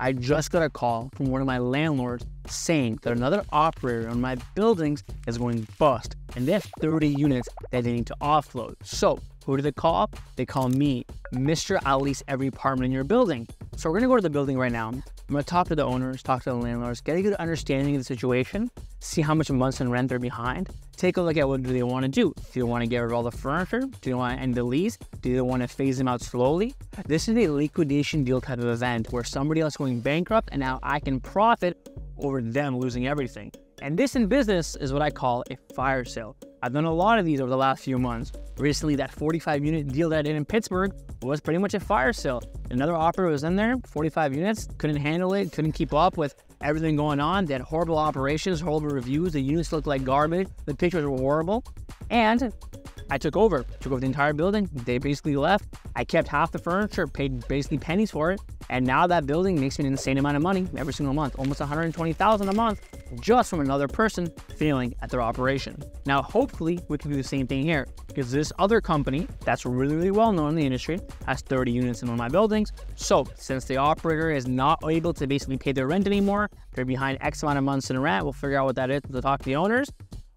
I just got a call from one of my landlords saying that another operator on my buildings is going bust and they have 30 units that they need to offload. So who do they call? They call me, Mr. I'll lease every apartment in your building. So we're gonna go to the building right now. I'm gonna talk to the owners, talk to the landlords, get a good understanding of the situation, see how much months in rent they're behind, take a look at what do they wanna do. Do they wanna get rid of all the furniture? Do they wanna end the lease? Do they wanna phase them out slowly? This is a liquidation deal type of event where somebody else is going bankrupt and now I can profit over them losing everything. And this in business is what I call a fire sale. I've done a lot of these over the last few months. Recently, that 45 unit deal that I did in Pittsburgh was pretty much a fire sale. Another operator was in there, 45 units, couldn't handle it, couldn't keep up with everything going on. They had horrible operations, horrible reviews. The units looked like garbage. The pictures were horrible. And I took over the entire building. They basically left. I kept half the furniture, paid basically pennies for it. And now that building makes me an insane amount of money every single month, almost $120,000 a month, just from another person failing at their operation. Now, hopefully we can do the same thing here because this other company that's really, really well known in the industry has 30 units in one of my buildings. So since the operator is not able to basically pay their rent anymore, they're behind X amount of months in rent. We'll figure out what that is to talk to the owners.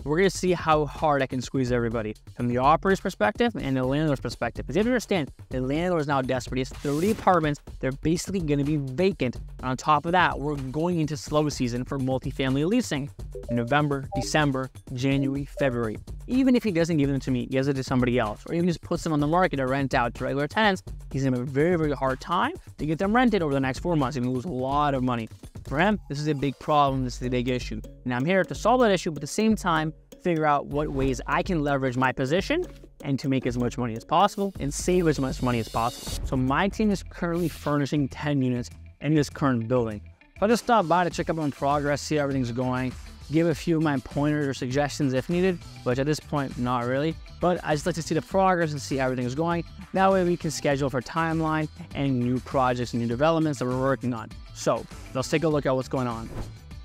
We're going to see how hard I can squeeze everybody from the operator's perspective and the landlord's perspective. Because you have to understand, the landlord is now desperate. He has 30 apartments. They're basically going to be vacant. And on top of that, we're going into slow season for multifamily leasing. November, December, January, February. Even if he doesn't give them to me, he gives it to somebody else, or even just puts them on the market to rent out to regular tenants, he's going to have a very, very hard time to get them rented over the next 4 months. He's going to lose a lot of money. For him, this is a big problem. This is a big issue. And I'm here to solve that issue, but at the same time, figure out what ways I can leverage my position and to make as much money as possible and save as much money as possible. So my team is currently furnishing 10 units in this current building. So I just stopped by to check up on progress, see how everything's going, give a few of my pointers or suggestions if needed, which at this point, not really. But I just like to see the progress and see how everything is going. That way we can schedule for timeline and new projects and new developments that we're working on. So let's take a look at what's going on.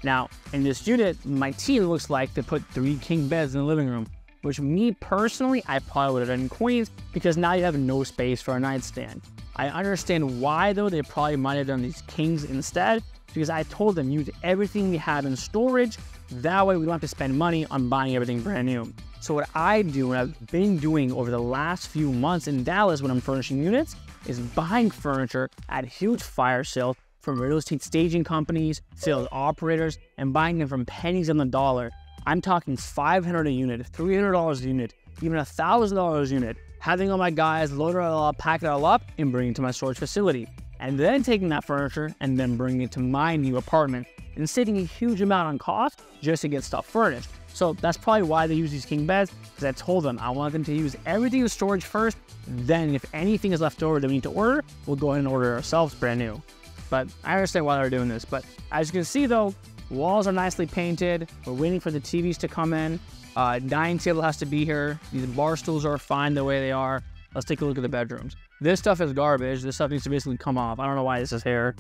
Now, in this unit, my team looks like they put 3 king beds in the living room, which me personally, I probably would have done in Queens because now you have no space for a nightstand. I understand why though, they probably might have done these kings instead because I told them use everything we have in storage. That way we don't have to spend money on buying everything brand new. So what I do, and I've been doing over the last few months in Dallas when I'm furnishing units, is buying furniture at huge fire sales from real estate staging companies, sales operators, and buying them from pennies on the dollar. I'm talking $500 a unit, $300 a unit, even $1,000 a unit, having all my guys load it all up, pack it all up, and bring it to my storage facility. And then taking that furniture and then bringing it to my new apartment and saving a huge amount on cost just to get stuff furnished. So that's probably why they use these king beds, because I told them I want them to use everything in storage first, then if anything is left over that we need to order, we'll go ahead and order it ourselves brand new. But I understand why they're doing this. But as you can see though, walls are nicely painted. We're waiting for the TVs to come in. Dining table has to be here. These bar stools are fine the way they are. Let's take a look at the bedrooms. This stuff is garbage. This stuff needs to basically come off. I don't know why this is here.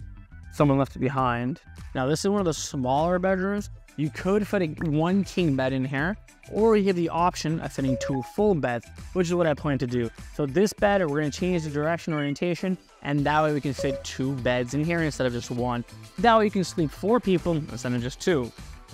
Someone left it behind. Now this is one of the smaller bedrooms. You could fit 1 king bed in here, or you have the option of fitting 2 full beds, which is what I plan to do. So this bed, we're going to change the direction orientation, and that way we can fit 2 beds in here instead of just 1. That way you can sleep 4 people instead of just 2.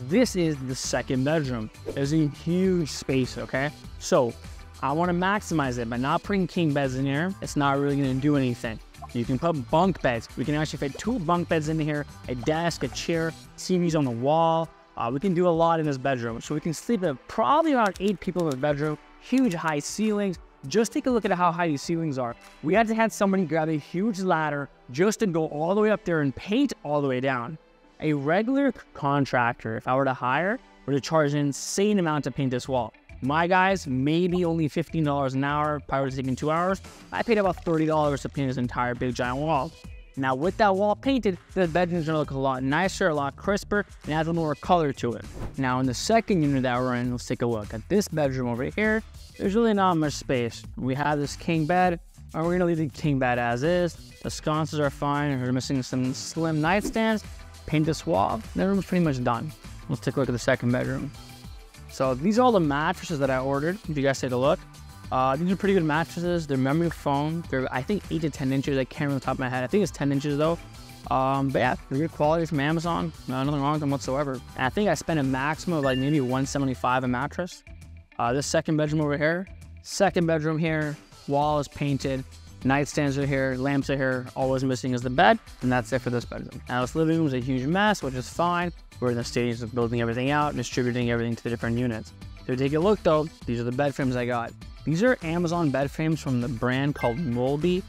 This is the second bedroom. There's a huge space, okay? So I want to maximize it by not putting king beds in here. It's not really going to do anything. You can put bunk beds. We can actually fit 2 bunk beds in here, a desk, a chair, TVs on the wall. We can do a lot in this bedroom. So we can sleep at probably around 8 people in this bedroom, huge high ceilings. Just take a look at how high these ceilings are. We had to have somebody grab a huge ladder just to go all the way up there and paint all the way down. A regular contractor, if I were to hire, would have charged an insane amount to paint this wall. My guys, maybe only $15 an hour, probably taking 2 hours. I paid about $30 to paint this entire big giant wall. Now with that wall painted, the bedroom's gonna look a lot nicer, a lot crisper, and adds a little more color to it. Now in the second unit that we're in, let's take a look at this bedroom over here. There's really not much space. We have this king bed, and we're gonna leave the king bed as is. The sconces are fine, we're missing some slim nightstands. Paint this wall, the room's pretty much done. Let's take a look at the second bedroom. So these are all the mattresses that I ordered, if you guys take a look. These are pretty good mattresses. They're memory foam. They're, I think, 8 to 10 inches. I can't remember off the top of my head. I think it's 10 inches though. But yeah, good quality from Amazon. Nothing wrong with them whatsoever. And I think I spent a maximum of like maybe $175 a mattress. This second bedroom over here, wall is painted, nightstands are here, lamps are here, all was missing is the bed, and that's it for this bedroom. Now this living room is a huge mess, which is fine. We're in the stage of building everything out and distributing everything to the different units. So take a look though, these are the bed frames I got. These are Amazon bed frames from the brand called Molby.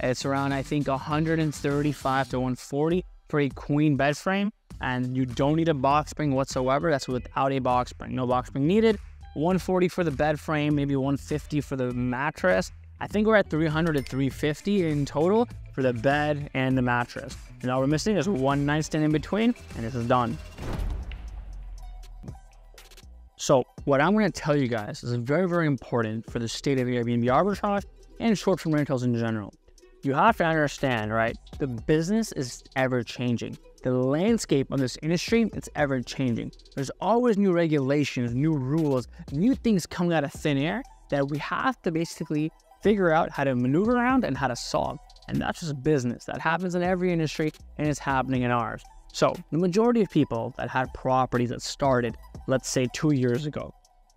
It's around, I think, $135 to $140 for a queen bed frame, and you don't need a box spring whatsoever. That's without a box spring, no box spring needed. $140 for the bed frame, maybe $150 for the mattress. I think we're at $300 to $350 in total for the bed and the mattress. And all we're missing is one nightstand in between, and this is done. So what I'm going to tell you guys is very, very important for the state of Airbnb arbitrage and short-term rentals in general. You have to understand, right? The business is ever changing. The landscape of this industry, it's ever changing. There's always new regulations, new rules, new things coming out of thin air that we have to basically figure out how to maneuver around and how to solve. And that's just business. That happens in every industry, and it's happening in ours. So the majority of people that had properties that started, let's say 2 years ago,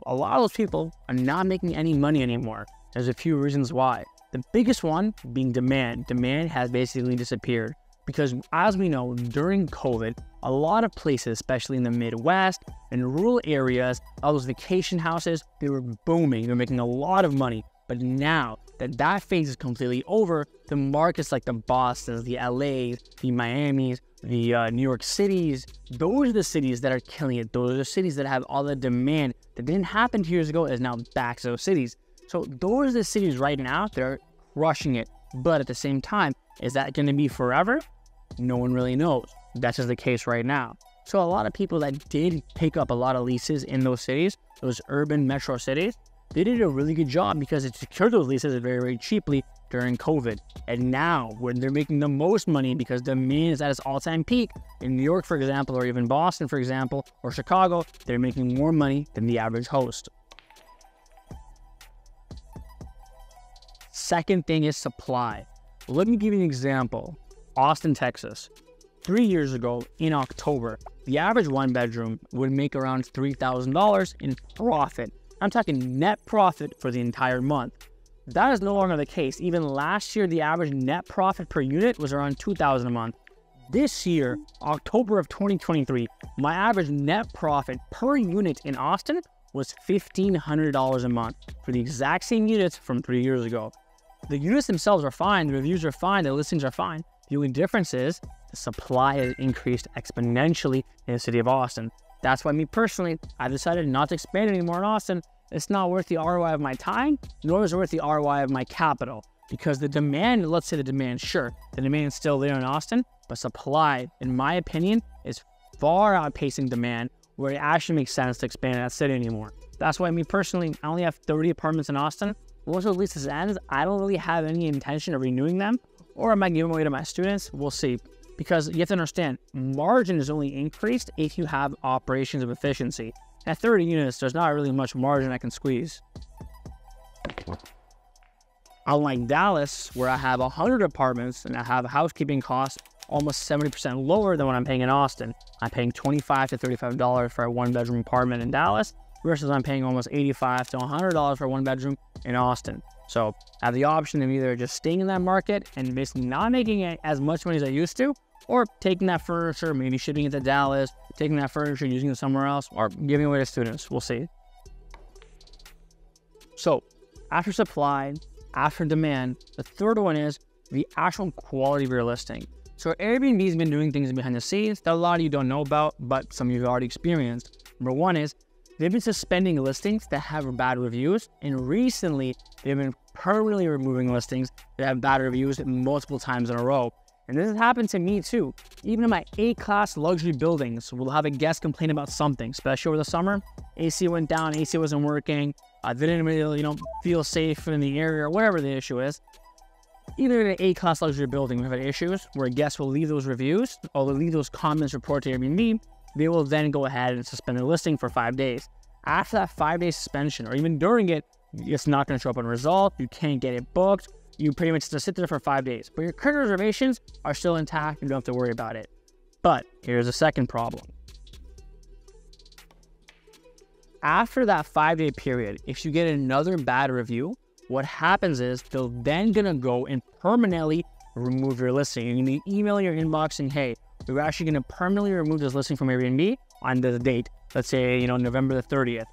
a lot of those people are not making any money anymore. There's a few reasons why. The biggest one being demand. Demand has basically disappeared because, as we know, during COVID, a lot of places, especially in the Midwest and rural areas, all those vacation houses, they were booming. They were making a lot of money. But now that that phase is completely over, the markets like the Bostons, the LAs, the Miamis, the New York cities, those are the cities that are killing it. Those are the cities that have all the demand that didn't happen 2 years ago is now back to those cities. So those are the cities right now, they're crushing it. But at the same time, is that going to be forever? No one really knows. That's just the case right now. So a lot of people that did pick up a lot of leases in those cities, those urban metro cities, they did a really good job because it secured those leases very, very cheaply during COVID. And now, when they're making the most money because demand is at its all-time peak, in New York, for example, or even Boston, for example, or Chicago, they're making more money than the average host. Second thing is supply. Let me give you an example. Austin, Texas. 3 years ago, in October, the average one bedroom would make around $3,000 in profit. I'm talking net profit for the entire month. That is no longer the case. Even last year, the average net profit per unit was around $2,000 a month. This year, October of 2023, my average net profit per unit in Austin was $1,500 a month for the exact same units from 3 years ago. The units themselves are fine, the reviews are fine, the listings are fine. The only difference is the supply has increased exponentially in the city of Austin. That's why me personally, I decided not to expand anymore in Austin. It's not worth the ROI of my time, nor is it worth the ROI of my capital. Because the demand, let's say the demand, sure, the demand is still there in Austin, but supply, in my opinion, is far outpacing demand, where it actually makes sense to expand that city anymore. That's why me personally, I only have 30 apartments in Austin. Once those leases end, I don't really have any intention of renewing them, or I might give them away to my students. We'll see. Because you have to understand, margin is only increased if you have operations of efficiency. At 30 units, there's not really much margin I can squeeze. Unlike Dallas, where I have 100 apartments and I have housekeeping costs almost 70% lower than what I'm paying in Austin. I'm paying $25 to $35 for a one-bedroom apartment in Dallas, versus I'm paying almost $85 to $100 for a one-bedroom in Austin. So I have the option of either just staying in that market and basically not making as much money as I used to, or taking that furniture, maybe shipping it to Dallas, taking that furniture and using it somewhere else, or giving it away to students. We'll see. So after supply, after demand, the third one is the actual quality of your listing. So Airbnb has been doing things behind the scenes that a lot of you don't know about, but some of you have already experienced. Number one is they've been suspending listings that have bad reviews, and recently they've been permanently removing listings that have bad reviews multiple times in a row. And this has happened to me too. Even in my A-class luxury buildings, we'll have a guest complain about something, especially over the summer. AC went down, AC wasn't working, didn't really, feel safe in the area, or whatever the issue is. Even in an A-class luxury building, we've had issues where guests will leave those reviews, or they'll leave those comments report to Airbnb. They will then go ahead and suspend their listing for 5 days. After that 5-day suspension, or even during it, it's not going to show up on result. You can't get it booked. you pretty much just sit there for 5 days. But your current reservations are still intact. You don't have to worry about it. But here's a second problem. After that 5-day period, if you get another bad review, what happens is they're then going to go and permanently remove your listing. You're going to email your inbox saying, hey, we're actually going to permanently remove this listing from Airbnb on the date. Let's say, November the 30th.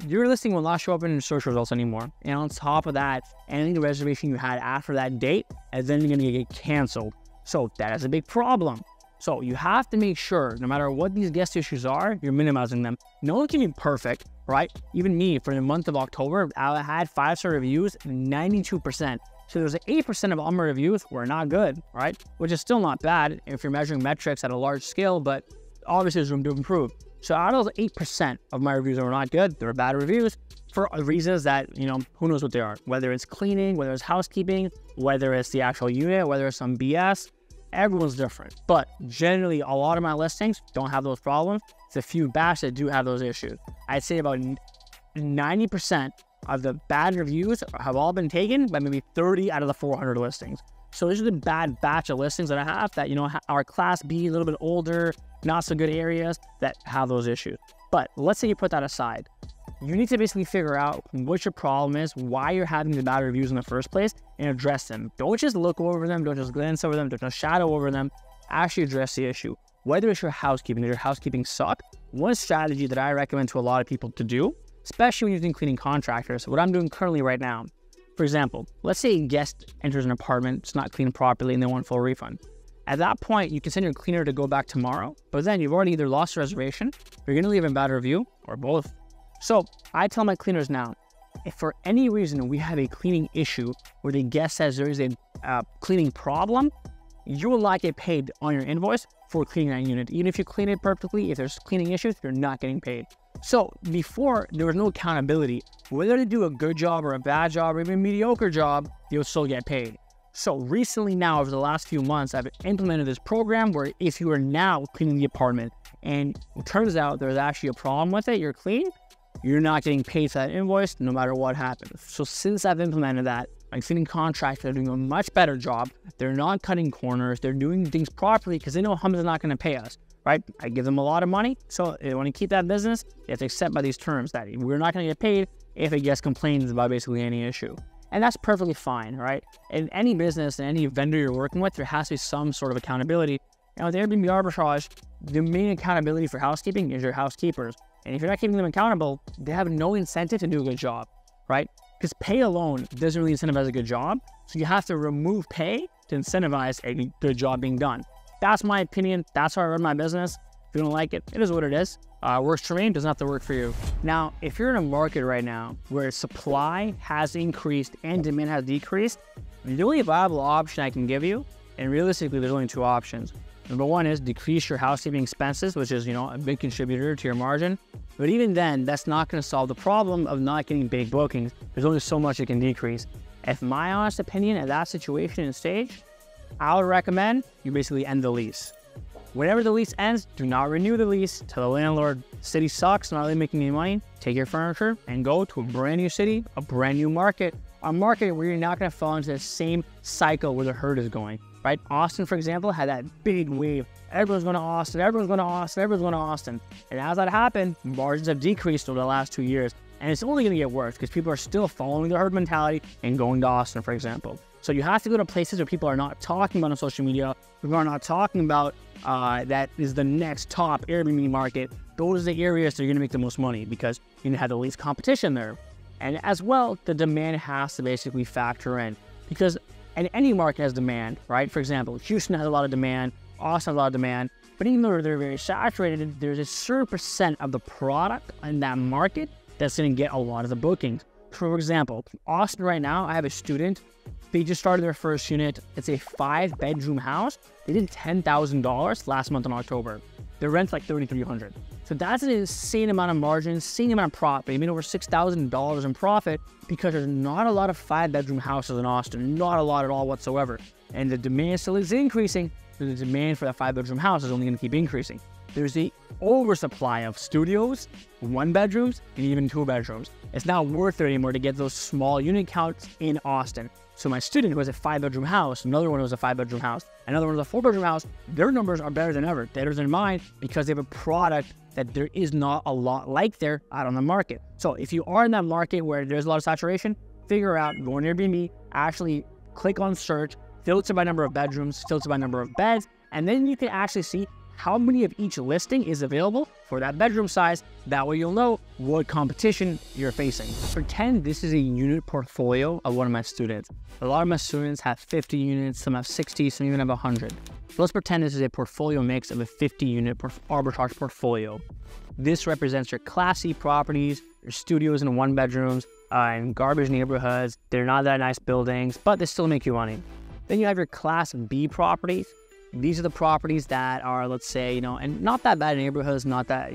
Your listing will not show up in your search results anymore. And on top of that, any reservation you had after that date is then going to get canceled. So that is a big problem. So you have to make sure, no matter what these guest issues are, you're minimizing them. No one can be perfect, right? Even me, for the month of October, I had 5-star reviews, 92%. So there's 8% of all my reviews were not good, right? Which is still not bad if you're measuring metrics at a large scale, but obviously there's room to improve. So out of those 8% of my reviews that were not good, they were bad reviews for reasons that, who knows what they are. Whether it's cleaning, whether it's housekeeping, whether it's the actual unit, whether it's some BS, everyone's different. But generally, a lot of my listings don't have those problems. It's a few batches that do have those issues. I'd say about 90% of the bad reviews have all been taken by maybe 30 out of the 400 listings. So this is a bad batch of listings that I have that, are class B, a little bit older, not so good areas that have those issues. But let's say you put that aside. You need to basically figure out what your problem is, why you're having the bad reviews in the first place, and address them. Don't just look over them, don't just glance over them, don't just shadow over them. Actually address the issue. Whether it's your housekeeping, does your housekeeping suck? One strategy that I recommend to a lot of people to do, especially when using cleaning contractors, what I'm doing currently right now. For example, let's say a guest enters an apartment, it's not cleaned properly, and they want full refund. At that point, you can send your cleaner to go back tomorrow, but then you've already either lost a reservation, you're going to leave a bad review, or both. So I tell my cleaners now, if for any reason we have a cleaning issue where the guest says there is a cleaning problem, you will not get paid on your invoice for cleaning that unit. Even if you clean it perfectly, if there's cleaning issues, you're not getting paid. So before, there was no accountability. Whether they do a good job or a bad job or even a mediocre job, you'll still get paid. So recently now, over the last few months, I've implemented this program where if you are now cleaning the apartment and it turns out there's actually a problem with it, you're clean, you're not getting paid for that invoice no matter what happens. So since I've implemented that, my cleaning contractors are doing a much better job. They're not cutting corners. They're doing things properly because they know Hum's not going to pay us, right? I give them a lot of money. So if they want to keep that business, they have to accept by these terms that we're not going to get paid if a guest complains about basically any issue. And that's perfectly fine, right? In any business and any vendor you're working with, there has to be some sort of accountability. And with Airbnb arbitrage, the main accountability for housekeeping is your housekeepers. And if you're not keeping them accountable, they have no incentive to do a good job, right? Because pay alone doesn't really incentivize a good job. So you have to remove pay to incentivize a good job being done. That's my opinion. That's how I run my business. If you don't like it, it is what it is. Works for me, doesn't have to work for you. Now, if you're in a market right now where supply has increased and demand has decreased, the only viable option I can give you, and realistically, there's only two options. Number one is decrease your housekeeping expenses, which is, a big contributor to your margin. But even then, that's not going to solve the problem of not getting big bookings. There's only so much it can decrease. If my honest opinion at that situation and stage, I would recommend you basically end the lease. Whenever the lease ends, do not renew the lease. Tell the landlord, city sucks, not really making any money. Take your furniture and go to a brand new city, a brand new market. A market where you're not going to fall into the same cycle where the herd is going, right? Austin, for example, had that big wave. Everyone's going to Austin, everyone's going to Austin, everyone's going to Austin. And as that happened, margins have decreased over the last 2 years. And it's only going to get worse because people are still following the herd mentality and going to Austin, for example. So you have to go to places where people are not talking about on social media, people are not talking about that is the next top Airbnb market. Those are the areas that you're going to make the most money because you have the least competition there. And as well, the demand has to basically factor in because any market has demand, right? For example, Houston has a lot of demand, Austin has a lot of demand, but even though they're very saturated, there's a certain percent of the product in that market that's going to get a lot of the bookings. For example, Austin right now, I have a student. They just started their first unit. It's a 5-bedroom house. They did $10,000 last month in October. Their rent's like $3,300. So that's an insane amount of margin, insane amount of profit. They made over $6,000 in profit because there's not a lot of 5-bedroom houses in Austin, not a lot at all whatsoever. And the demand still is increasing, so the demand for that 5-bedroom house is only going to keep increasing. there's a oversupply of studios, 1 bedrooms, and even 2 bedrooms. It's not worth it anymore to get those small unit counts in Austin. So my student who has a 5-bedroom house, another one was a 5-bedroom house, another one was a 4-bedroom house, their numbers are better than ever, better than mine, because they have a product that there is not a lot like there out on the market. So if you are in that market where there's a lot of saturation, figure out, go on Airbnb, actually click on search, filter by number of bedrooms, filter by number of beds, and then you can actually see how many of each listing is available for that bedroom size. That way you'll know what competition you're facing. Pretend this is a unit portfolio of one of my students. A lot of my students have 50 units, some have 60, some even have 100. So let's pretend this is a portfolio mix of a 50-unit arbitrage portfolio. This represents your Class C properties, your studios and 1 bedrooms, in garbage neighborhoods. They're not that nice buildings, but they still make you money. Then you have your Class B properties. These are the properties that are, let's say, and not that bad neighborhoods, not that,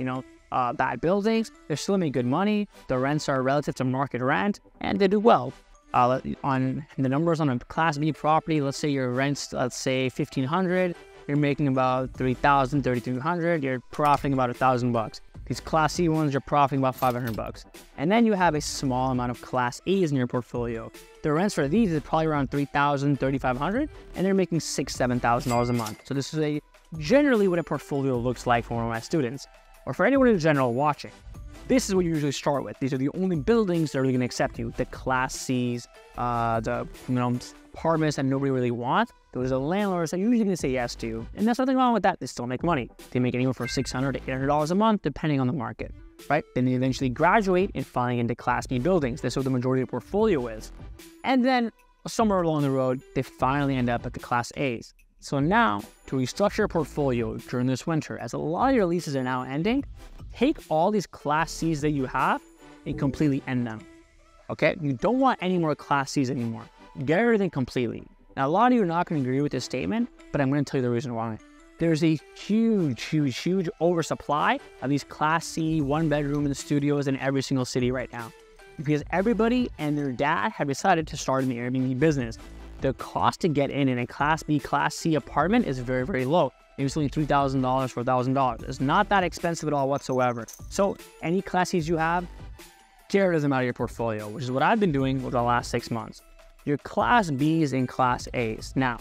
bad buildings. They still make good money. The rents are relative to market rent, and they do well. On the numbers on a Class B property, let's say your rent's, let's say, $1,500. You're making about $3,000, $3,300. You're profiting about $1,000. These Class C ones, you're profiting about $500. And then you have a small amount of Class A's in your portfolio. The rents for these is probably around $3,000, $3,500, and they're making $6,000, $7,000 a month. So this is generally what a portfolio looks like for one of my students, or for anyone in general watching. This is what you usually start with. These are the only buildings that are really going to accept you. The Class C's, the apartments that nobody really wants. Those are landlords that are usually going to say yes to you. And there's nothing wrong with that. They still make money. They make anywhere from $600 to $800 a month, depending on the market, right? Then they eventually graduate and falling into Class B buildings. That's what the majority of the portfolio is. And then somewhere along the road, they finally end up at the Class A's. So now, to restructure your portfolio during this winter, as a lot of your leases are now ending, take all these Class C's that you have and completely end them, okay? You don't want any more Class C's anymore. Get everything completely. Now, a lot of you are not going to agree with this statement, but I'm going to tell you the reason why. There's a huge oversupply of these Class C 1-bedroom in the studios in every single city right now, because everybody and their dad have decided to start in the Airbnb business. The cost to get in a Class B, Class C apartment is very, very low. Maybe it's only $3,000, $4,000. It's not that expensive at all whatsoever. So any Class C's you have, get rid of them out of your portfolio, which is what I've been doing over the last 6 months. Your Class B's and Class A's. Now,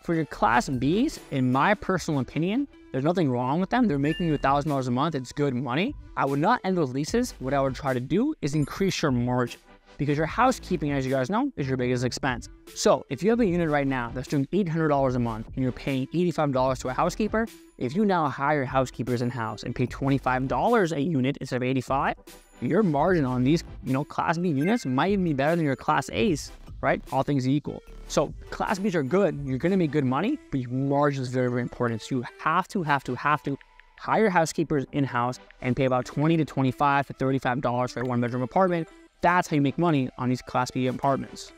for your Class B's, in my personal opinion, there's nothing wrong with them. They're making you $1,000 a month. It's good money. I would not end those leases. What I would try to do is increase your margin, because your housekeeping, as you guys know, is your biggest expense. So if you have a unit right now that's doing $800 a month and you're paying $85 to a housekeeper, if you now hire housekeepers in-house and pay $25 a unit instead of $85, your margin on these, Class B units might even be better than your Class A's, right? All things equal. So Class B's are good. You're going to make good money, but your margin is very, very important. So you have to hire housekeepers in-house and pay about $20 to $25 to $35 for a 1-bedroom apartment. That's how you make money on these Class B apartments.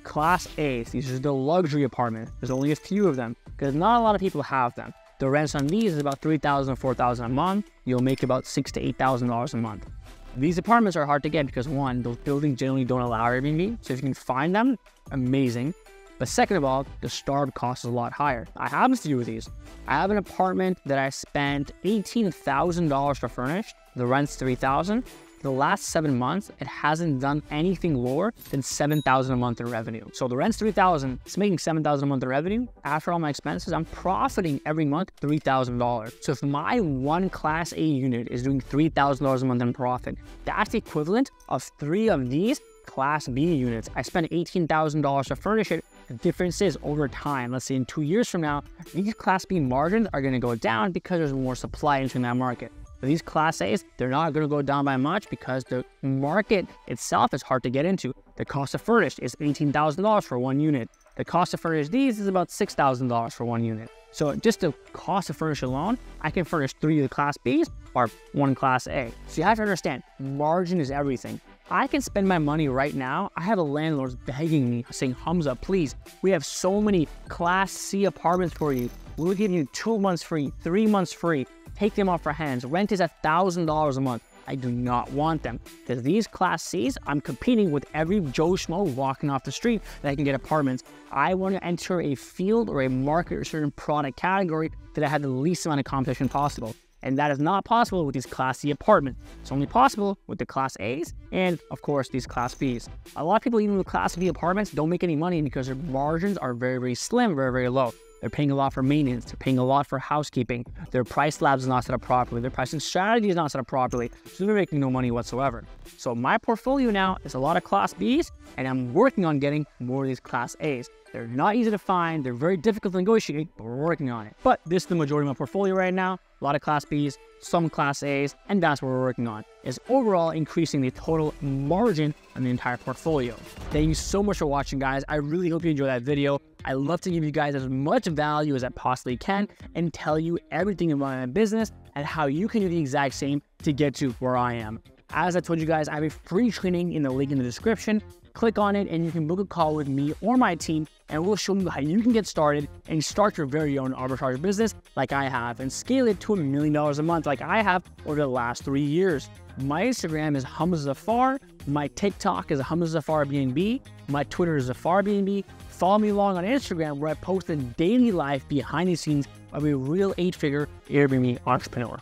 Class A's, these are the luxury apartments. There's only a few of them because not a lot of people have them. The rents on these is about $3,000 to $4,000 a month. You'll make about $6,000 to $8,000 a month. These apartments are hard to get because, one, those buildings generally don't allow Airbnb. So if you can find them, amazing. But second of all, the startup cost is a lot higher. I have a few of these. I have an apartment that I spent $18,000 to furnish. The rent's $3,000. The last 7 months, it hasn't done anything lower than $7,000 a month in revenue. So the rent's $3,000, it's making $7,000 a month in revenue. After all my expenses, I'm profiting every month $3,000. So if my one Class A unit is doing $3,000 a month in profit, that's the equivalent of 3 of these Class B units. I spent $18,000 to furnish it. The difference is over time, let's say in 2 years from now, these Class B margins are going to go down because there's more supply entering that market. But these Class A's, they're not going to go down by much because the market itself is hard to get into. The cost of furnished is $18,000 for 1 unit. The cost to furnish these is about $6,000 for 1 unit. So just the cost to furnish alone, I can furnish 3 of the Class B's or 1 Class A. So you have to understand, margin is everything. I can spend my money right now. I have a landlord begging me, saying, Hamza, please, we have so many Class C apartments for you. We'll give you 2 months free, 3 months free. Take them off our hands. Rent is $1,000 a month. I do not want them because these Class C's, I'm competing with every Joe Schmo walking off the street that I can get apartments. I want to enter a field or a market or certain product category that I have the least amount of competition possible. And that is not possible with these Class C apartments. It's only possible with the Class A's and, of course, these Class B's. A lot of people, even with Class B apartments, don't make any money because their margins are very, very slim, very, very low. They're paying a lot for maintenance. They're paying a lot for housekeeping. Their price slab is not set up properly. Their pricing strategy is not set up properly. So they're making no money whatsoever. So my portfolio now is a lot of Class B's, and I'm working on getting more of these Class A's. They're not easy to find. They're very difficult to negotiate, but we're working on it. But this is the majority of my portfolio right now. A lot of Class B's, some Class A's, and that's what we're working on, is overall increasing the total margin on the entire portfolio. Thank you so much for watching, guys. I really hope you enjoyed that video. I love to give you guys as much value as I possibly can and tell you everything about my business and how you can do the exact same to get to where I am. As I told you guys, I have a free training in the link in the description. Click on it and you can book a call with me or my team, and we'll show you how you can get started and start your very own arbitrage business like I have and scale it to $1 million a month like I have over the last 3 years. My Instagram is HamzaZafar. My TikTok is HamzaZafarBnB. My Twitter is ZafarBnB. Follow me along on Instagram where I post the daily life behind the scenes of a real 8-figure Airbnb entrepreneur.